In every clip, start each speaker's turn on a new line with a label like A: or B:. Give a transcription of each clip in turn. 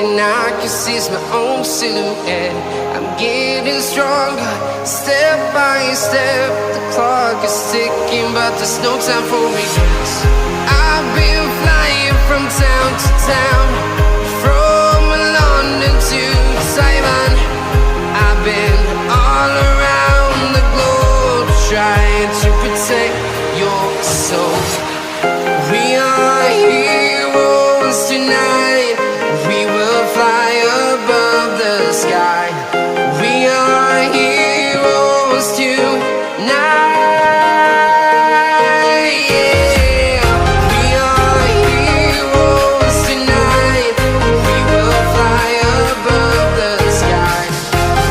A: and I can see my own silhouette. I'm getting stronger, step by step. The clock is ticking, but there's no time for me. I've been flying from town to town, from London to Taiwan. I've been all around the globe, trying to protect your soul. We are heroes tonight. We will fly above the sky. We are heroes tonight. Yeah. We are heroes tonight. We will fly above the sky.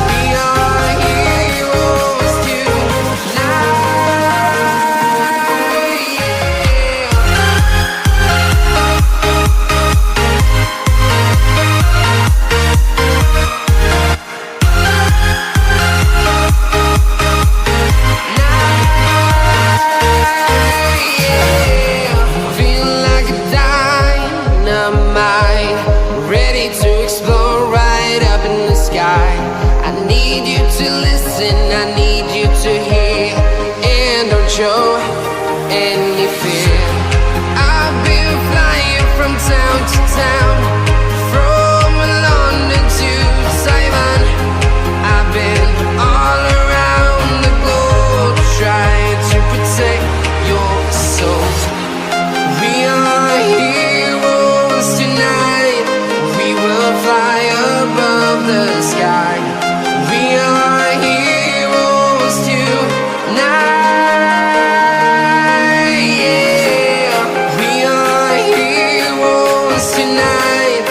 A: We are heroes tonight. I need you to hear, and don't show any fear. I've been flying from town to town, from London to Taiwan. I've been all around the globe, trying to protect your soul. We are heroes tonight. We will fly above the sky. We are heroes tonight. Yeah. We are heroes tonight.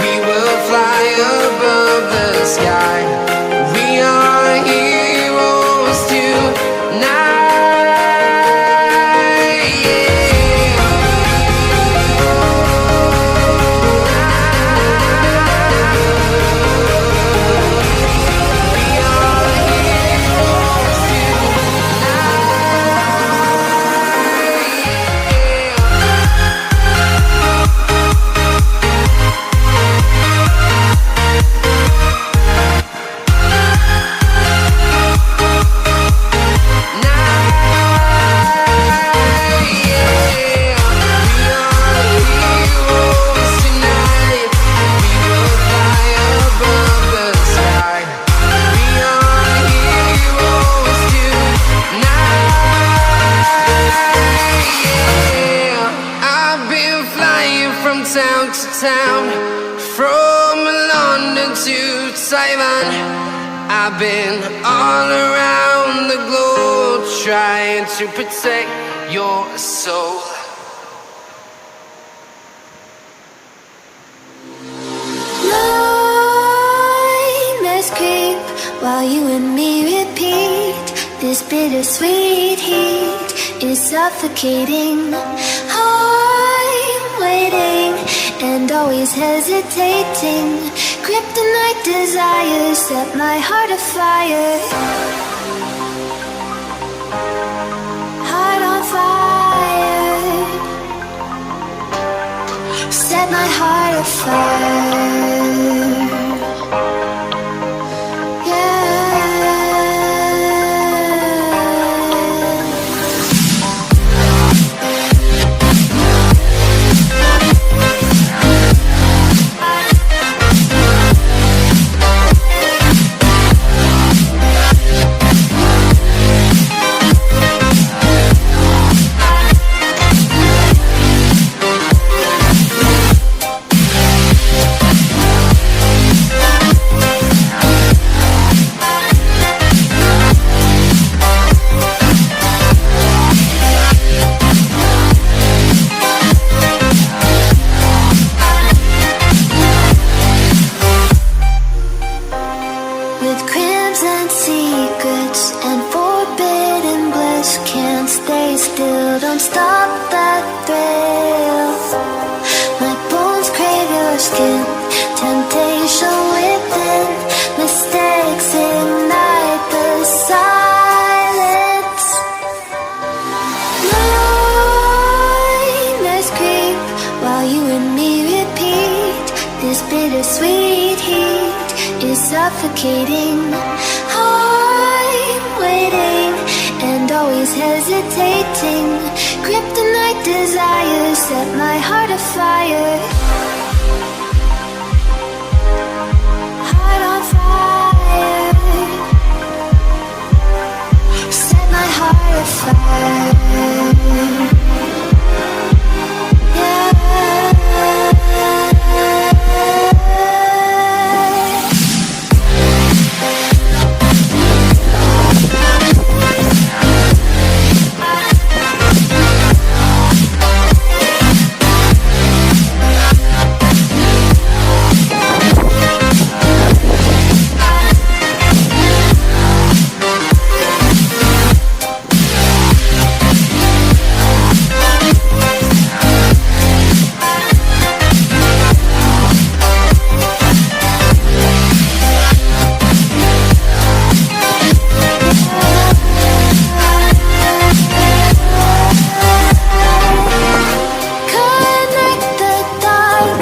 A: We will fly above the sky. We are heroes tonight. Yeah. Town to town, from London to Taiwan. I've been all around the globe, trying to protect your soul.
B: Nightmares creep while you and me repeat. This bittersweet heat is suffocating. I'm waiting and always hesitating. Kryptonite desires set my heart afire. Heart on fire. Set my heart afire. Don't stop that thrill. My bones crave your skin. Temptation within. Mistakes ignite the silence. Nightmares creep while you and me repeat. This bittersweet is suffocating. I'm waiting and always hesitating. Kryptonite desires set my heart afire. Heart on fire. Set my heart afire.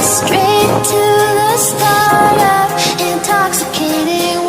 B: Straight to the start of intoxicating